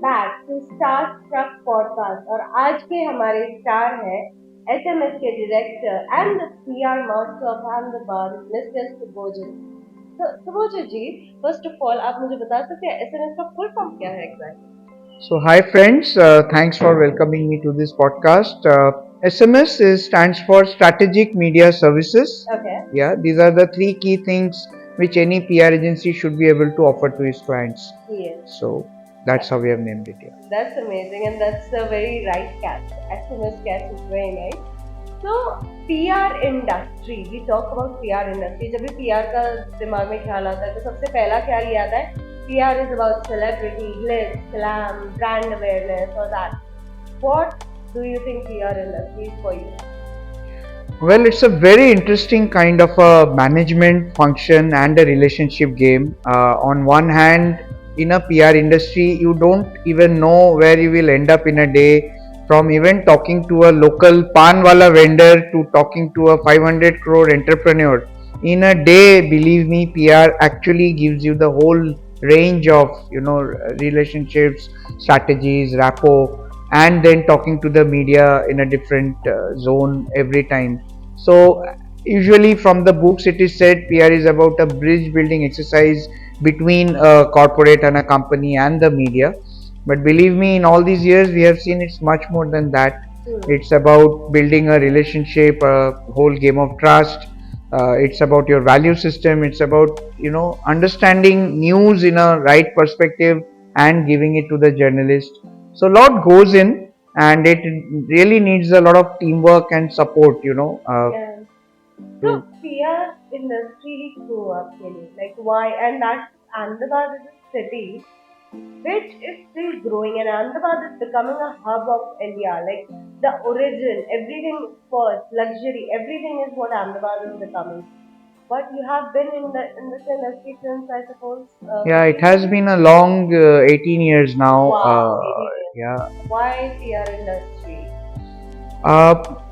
Back to star track podcast और आज के हमारे स्टार हैं एसएमएस के director and the PR master of Ahmedabad mister Subojan. तो Subojan ji, first of all आप मुझे बता सकते हैं एसएमएस का फुल फॉर्म क्या है exactly? So, hi friends, thanks for welcoming me to this podcast. Stands for Strategic Media Services. Okay. Yeah, these are the three key things which any PR agency should be able to offer to its clients. Yes. So, that's how we have named it here. That's amazing and that's a very right catch. SMS catch is very nice. So, PR industry, we talk about PR industry. जब भी PR का दिमाग में ख्याल आता है तो सबसे पहला ख्याल ये आता है PR is about celebrity, glitz, glam, brand awareness or that. What do you think PR industry is for you? Well, it's a very interesting kind of a management function and a relationship game. On one hand, in a PR industry, you don't even know where you will end up in a day. From even talking to a local pan wala vendor to talking to a 500 crore entrepreneur, in a day, believe me, PR actually gives you the whole range of relationships, strategies, rapport, and then talking to the media in a different zone every time. So usually from the books it is said PR is about a bridge building exercise between a corporate and a company and the media. But believe me, in all these years we have seen it's much more than that. It's about building a relationship, a whole game of trust. It's about your value system. It's about understanding news in a right perspective and giving it to the journalist. So a lot goes in, and it really needs a lot of teamwork and support. Yeah. So PR industry grew up really, like why? And that Ahmedabad is a city which is still growing, and Ahmedabad is becoming a hub of India. Like the origin, everything first, luxury, everything is what Ahmedabad is becoming. But you have been in this industry since, I suppose. Yeah, it has been a long 18 years now. Wow, 18 years. Yeah. Why PR industry?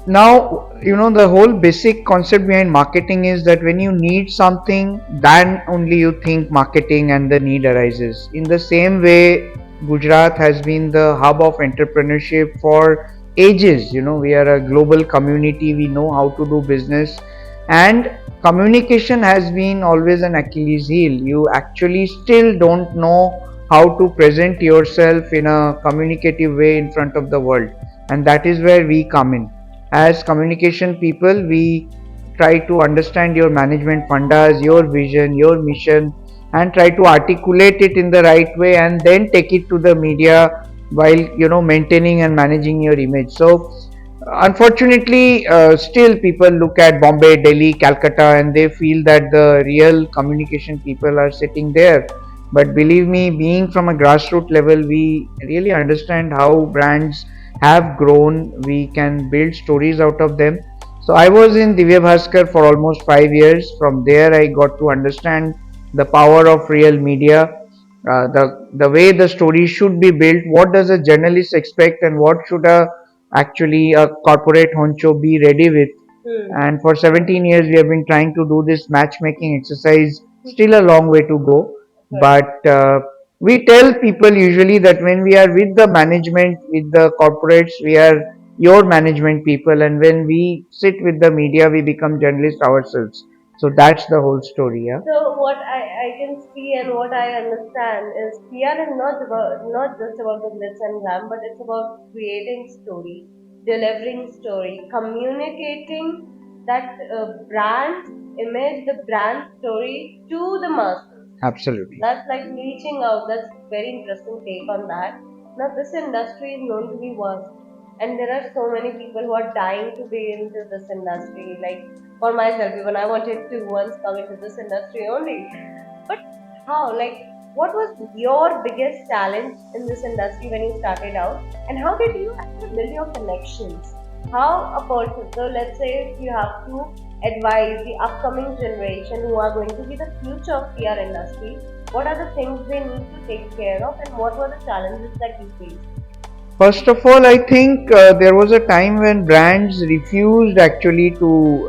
Now, the whole basic concept behind marketing is that when you need something, then only you think marketing and the need arises. In the same way, Gujarat has been the hub of entrepreneurship for ages. We are a global community, we know how to do business, and communication has been always an Achilles heel. You actually still don't know how to present yourself in a communicative way in front of the world, and that is where we come in. As communication people, we try to understand your management fundas, your vision, your mission, and try to articulate it in the right way and then take it to the media while maintaining and managing your image. So unfortunately, still people look at Bombay, Delhi, Calcutta, and they feel that the real communication people are sitting there. But believe me, being from a grassroots level, we really understand how brands have grown. We can build stories out of them. So I was in Divya Bhaskar for almost 5 years. From there, I got to understand the power of real media, the way the story should be built. What does a journalist expect, and what should a corporate honcho be ready with? And for 17 years, we have been trying to do this matchmaking exercise. Still a long way to go, but we tell people usually that when we are with the management, with the corporates, we are your management people, and when we sit with the media, we become journalists ourselves. So that's the whole story. Yeah. So what I can see and what I understand is PR is not just about the glitz and glam, but it's about creating story, delivering story, communicating that brand image, the brand story to the masses. Absolutely. That's like reaching out. That's very interesting take on that. Now this industry is known to be vast, and there are so many people who are dying to be into this industry. Like for myself, even I wanted to once come into this industry only. But how? Like, what was your biggest challenge in this industry when you started out, and how did you actually build your connections? How a person, so let's say if you have to advise the upcoming generation who are going to be the future of PR industry, what are the things they need to take care of, and what were the challenges that you faced? First of all, I think there was a time when brands refused actually to,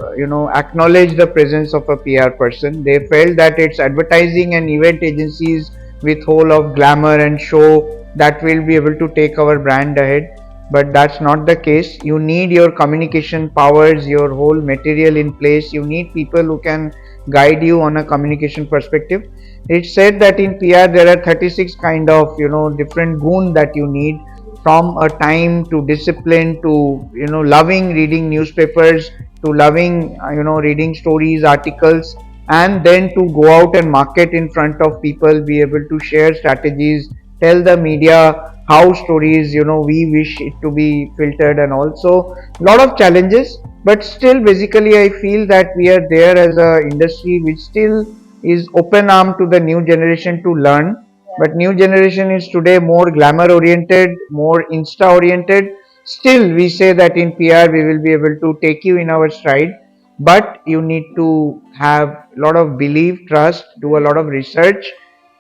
acknowledge the presence of a PR person. They felt that it's advertising and event agencies with whole of glamour and show, that will be able to take our brand ahead, but that's not the case. You need your communication powers, your whole material in place. You need people who can guide you on a communication perspective. It's said that in PR there are 36 kind of different goon that you need, from a time to discipline to loving reading newspapers, to loving reading stories, articles, and then to go out and market in front of people, be able to share strategies, tell the media how stories we wish it to be filtered, and also a lot of challenges. But still, basically, I feel that we are there as a industry which still is open arm to the new generation to learn. But new generation is today more glamour oriented, more insta oriented. Still, we say that in PR we will be able to take you in our stride, but you need to have a lot of belief, trust, do a lot of research,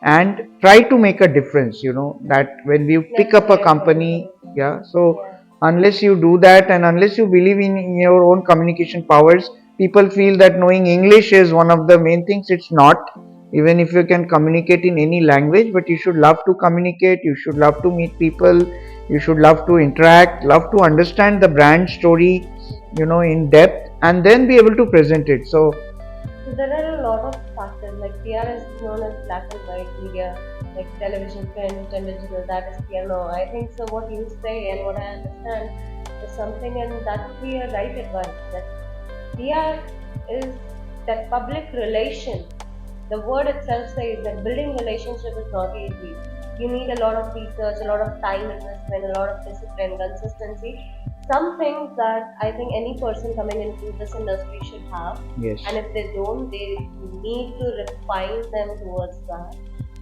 and try to make a difference. That when we pick That's up a very company, important. yeah. So Yeah. unless you do that, and unless you believe in your own communication powers, people feel that knowing English is one of the main things. It's not. Even if you can communicate in any language, but you should love to communicate, you should love to meet people, you should love to interact, love to understand the brand story in depth, and then be able to present it. So So there are a lot of factors like PR is known as black and white media, like television, print, and digital. That is PR. No, I think so. What you say and what I understand is something, and that would be a right advice. That PR is that public relation. The word itself says that building relationship is not easy. You need a lot of research, a lot of time investment, a lot of discipline, consistency. Some things that I think any person coming into this industry should have, yes. and if they don't, they need to refine them towards that.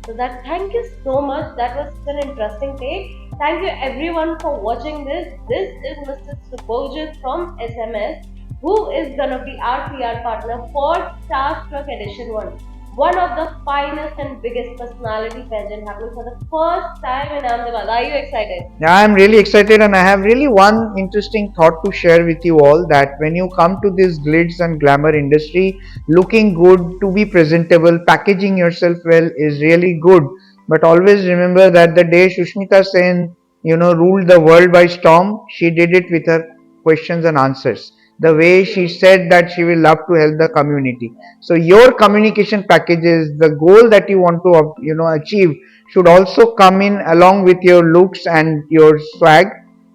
So that thank you so much. That was such an interesting take. Thank you everyone for watching this. This is Mr. Subhojit from SMS, who is gonna be our PR partner for Starstruck Edition 1. One of the finest and biggest personality pageant happening for the first time in Ahmedabad. Are you excited? Yeah, I'm really excited, and I have really one interesting thought to share with you all, that when you come to this glitz and glamour industry, looking good, to be presentable, packaging yourself well is really good. But always remember that the day Shushmita Sen, ruled the world by storm, she did it with her questions and answers. The way she True. said that she will love to help the community. So your communication packages, the goal that you want to achieve, should also come in along with your looks and your swag.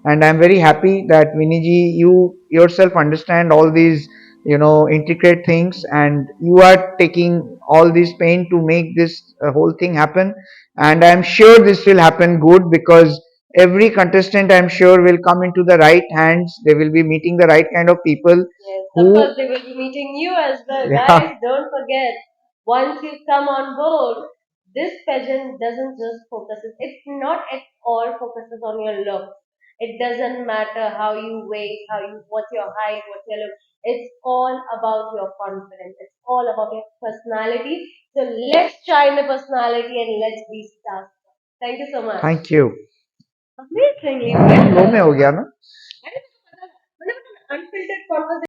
And I'm very happy that Viniji, you yourself understand all these intricate things, and you are taking all this pain to make this whole thing happen. And I'm sure this will happen good, because every contestant, I'm sure, will come into the right hands. They will be meeting the right kind of people Yes, of who course, they will be meeting you as well. yeah. Guys, don't forget, once you come on board, this pageant doesn't just focus, it's not at all focuses on your look. It doesn't matter how you weight, what's your height, what's your look. It's all about your confidence. It's all about your personality. So let's shine the personality and let's be stars. Thank you so much. Thank you. Amazingly लो में well. हो गया ना मतलब unfiltered conversation